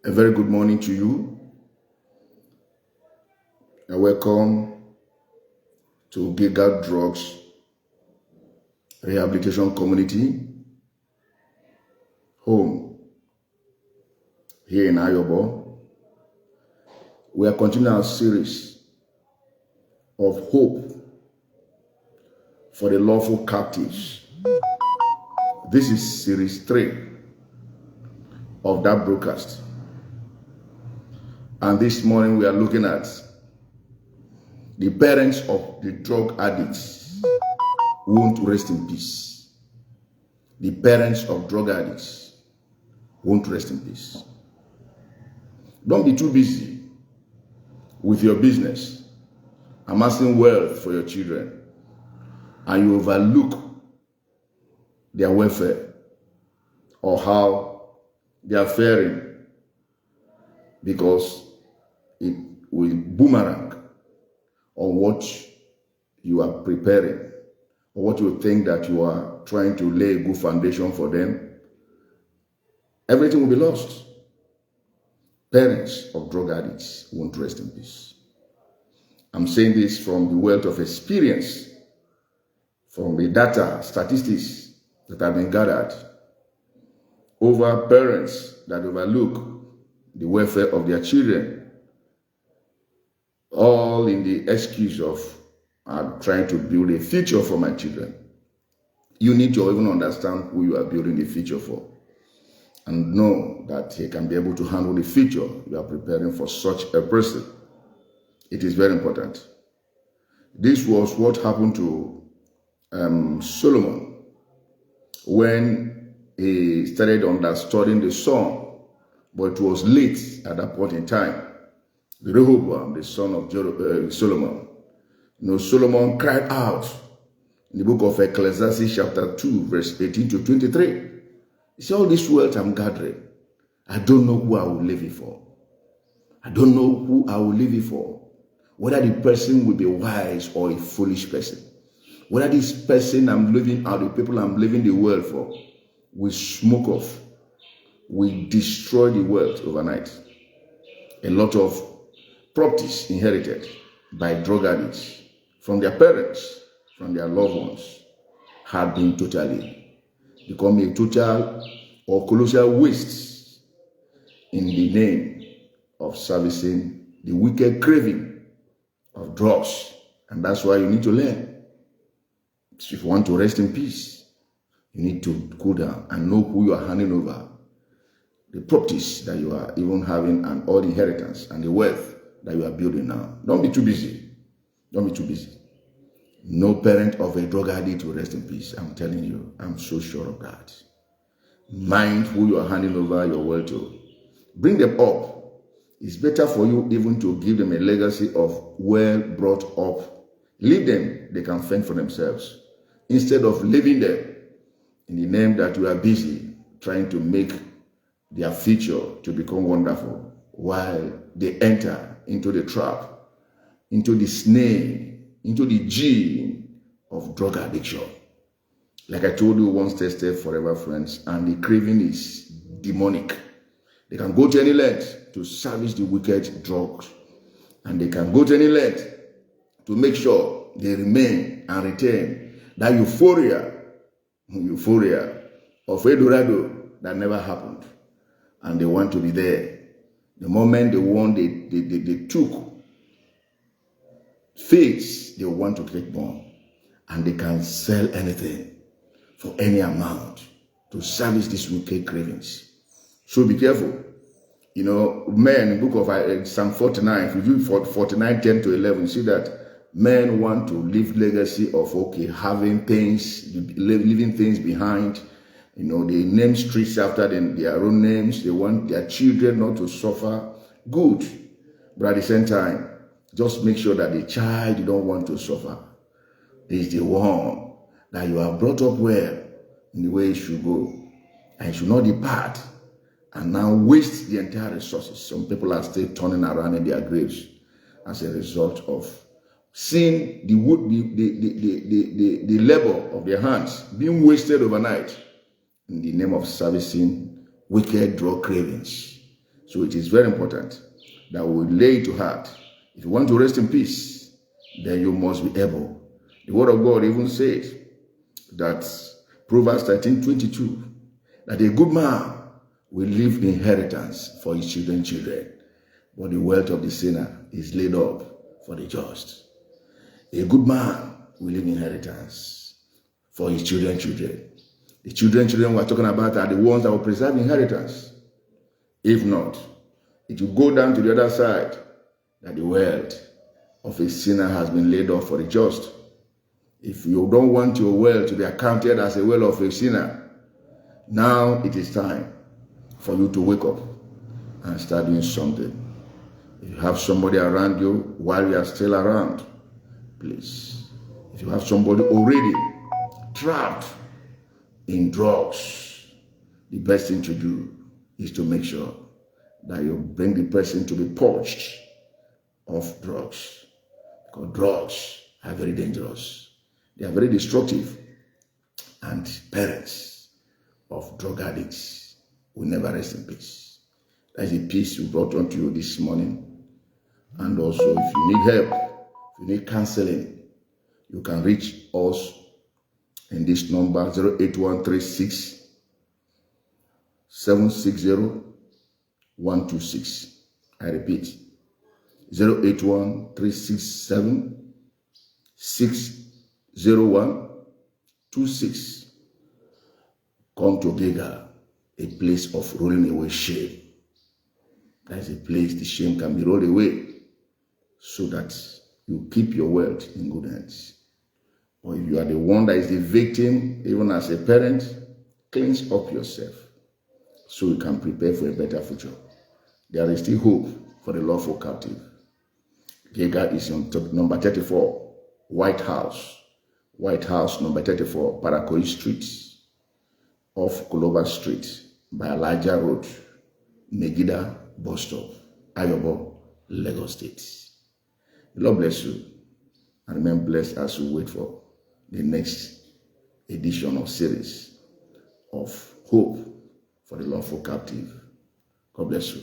A very good morning to you, and welcome to Giga Drugs Rehabilitation Community home here in Ayobo. We are continuing our series of hope for the lawful captives. This is series 3 of that broadcast. And this morning we are looking at the parents of the drug addicts who won't rest in peace. The parents of drug addicts won't rest in peace. Don't be too busy with your business, amassing wealth for your children, and you overlook their welfare or how they are faring, because it will boomerang on what you are preparing or what you think that you are trying to lay a good foundation for them. Everything will be lost. Parents of drug addicts won't rest in peace. I'm saying this from the wealth of experience, from the data, statistics that have been gathered over parents that overlook the welfare of their children, all in the excuse of I'm trying to build a future for my children. You need to even understand who you are building the future for, and know that he can be able to handle the future you are preparing for such a person. It is very important. This was what happened to Solomon when he started understanding the song, but it was late at that point in time. Rehoboam, the son of Solomon, Solomon cried out in the book of Ecclesiastes chapter 2, verse 18 to 23. He said, all this wealth I'm gathering, I don't know who I will leave it for. I don't know who I will leave it for. Whether the person will be wise or a foolish person. Whether this person I'm living out, the people I'm leaving the world for, will smoke off, will destroy the wealth overnight. A lot of properties inherited by drug addicts from their parents, from their loved ones, have been totally become a total or colossal waste in the name of servicing the wicked craving of drugs. And that's why you need to learn. If you want to rest in peace, you need to cool down and know who you are handing over the properties that you are even having, and all the inheritance and the wealth that you are building now. Don't be too busy. Don't be too busy. No parent of a drug addict will rest in peace. I'm telling you, I'm so sure of that. Mind who you are handing over your wealth to. Bring them up. It's better for you even to give them a legacy of well brought up. Leave them, they can fend for themselves, instead of leaving them in the name that you are busy trying to make their future to become wonderful, while they enter into the trap, into the snare, into the gene of drug addiction. Like I told you, once tested, forever friends, and the craving is demonic. They can go to any length to service the wicked drugs, and they can go to any length to make sure they remain and retain that euphoria of Eldorado that never happened. And they want to be there. The moment they took faith, they want to get born. And they can sell anything for any amount to service these wicked cravings. So be careful. Men, in the book of Psalm 49, if you read 49, 10 to 11, you see that men want to leave legacy of, having things, leaving things behind. They name streets after their own names. They want their children not to suffer. Good. But at the same time, just make sure that the child you don't want to suffer is the one that you have brought up well in the way it should go. And it should not depart and now waste the entire resources. Some people are still turning around in their graves as a result of seeing the labor of their hands being wasted overnight in the name of servicing wicked drug cravings. So it is very important that we lay it to heart. If you want to rest in peace, then you must be able. The word of God even says that Proverbs 13:22, that a good man will leave inheritance for his children's children, but the wealth of the sinner is laid up for the just. A good man will leave inheritance for his children's children. The children's children we're talking about are the ones that will preserve inheritance. If not, it will go down to the other side, that the wealth of a sinner has been laid up for the just. If you don't want your wealth to be accounted as a wealth of a sinner, now it is time for you to wake up and start doing something. If you have somebody around you while you are still around, please. If you have somebody already trapped in drugs, the best thing to do is to make sure that you bring the person to be purged of drugs. Because drugs are very dangerous. They are very destructive. And parents of drug addicts will never rest in peace. That is the peace we brought unto you this morning. And also, if you need help, if you need counseling, you can reach us in this number, 08136 760 126. I repeat, 08136 60126. Come to Gega, a place of rolling away shame. That is a place the shame can be rolled away, so that you keep your wealth in good hands. Or if you are the one that is the victim, even as a parent, cleanse up yourself so you can prepare for a better future. There is still hope for the lawful captive. Gega is on number 34, White House number 34, Parakoi Street, off Colover Street, by Elijah Road, Megida Bus Stop, Ayobo, Lagos State. The Lord bless you, and remain blessed as you wait for the next edition of series of Hope for the Lawful Captive. God bless you.